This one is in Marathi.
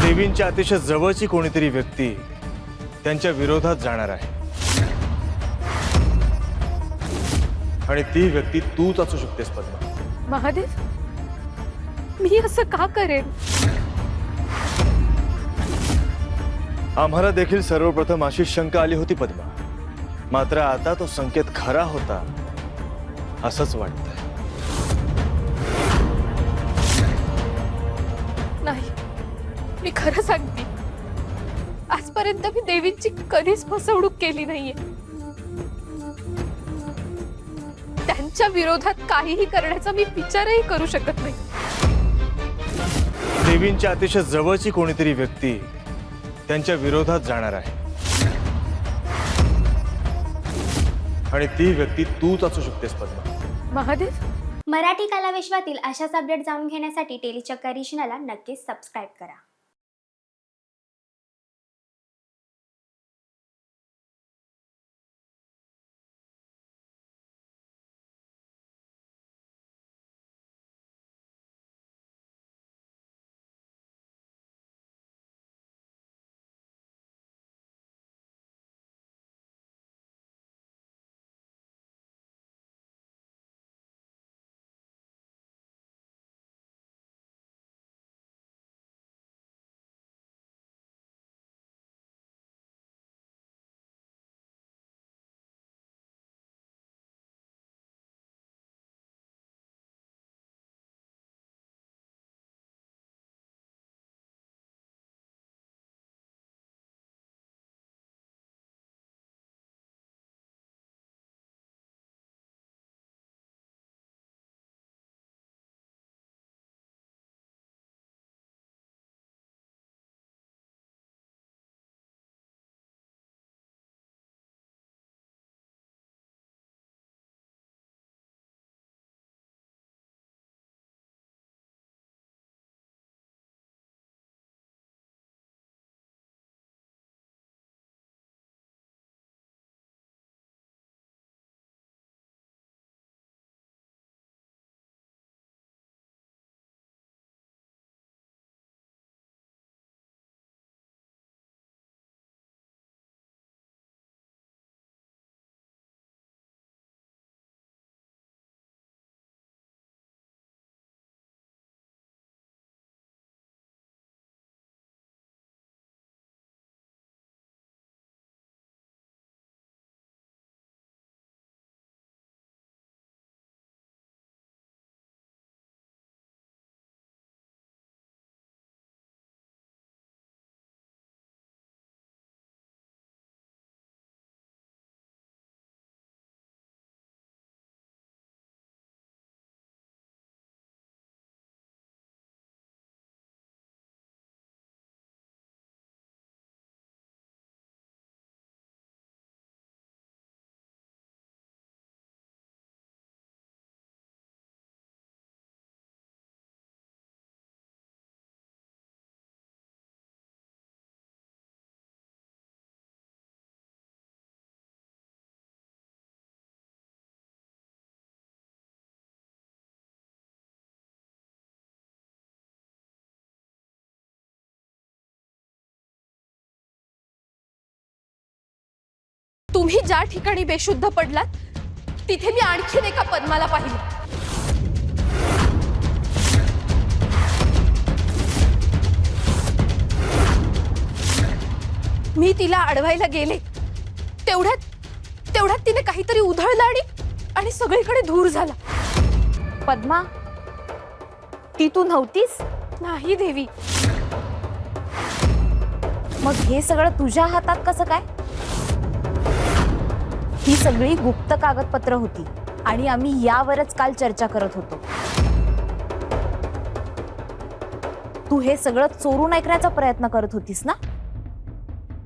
देवींच्या अतिशय जवळची कोणीतरी व्यक्ती त्यांच्या विरोधात जाणार आहे आणि ती व्यक्ती तूच असू शकतेस पद्मा। महादेव, मी असं का करेन? आम्हाला देखील सर्वप्रथम अशी शंका आली होती पद्मा, मात्र आता तो संकेत खरा होता असंच वाटतंय। नाही, मी खरं सांगते, आजपर्यंत मी देवींची कधीच फसवणूक केली नाहीये। त्यांच्या विरोधात काहीही करण्याचा मी विचारही करू शकत नाही। देवींच्या अतिशय जवळची कोणीतरी व्यक्ती त्यांच्या विरोधात जाणार आहे आणि ती व्यक्ती तूच असू शकतेस पद्मा। महादेव, मराठी कलाविश्वातील अशाच अपडेट जाणून घेण्यासाठी टेलीचक्का रिजनला नक्कीच सबस्क्राईब करा। तुम्ही ज्या ठिकाणी बेशुद्ध पडलात तिथे मी आणखीन एका पद्माला पाहिलं। मी तिला अडवायला गेले तेवढ्यात तिने काहीतरी उधळलं आणि सगळीकडे धूर झाला। पद्मा, ती तू नव्हतीस? नाही देवी। मग हे सगळं तुझ्या हातात कसं काय? ही सगळी गुप्त कागदपत्र होती आणि आम्ही यावरच काल चर्चा करत होतो। तू हे सगळं चोरून ऐकण्याचा प्रयत्न करत होतीस ना?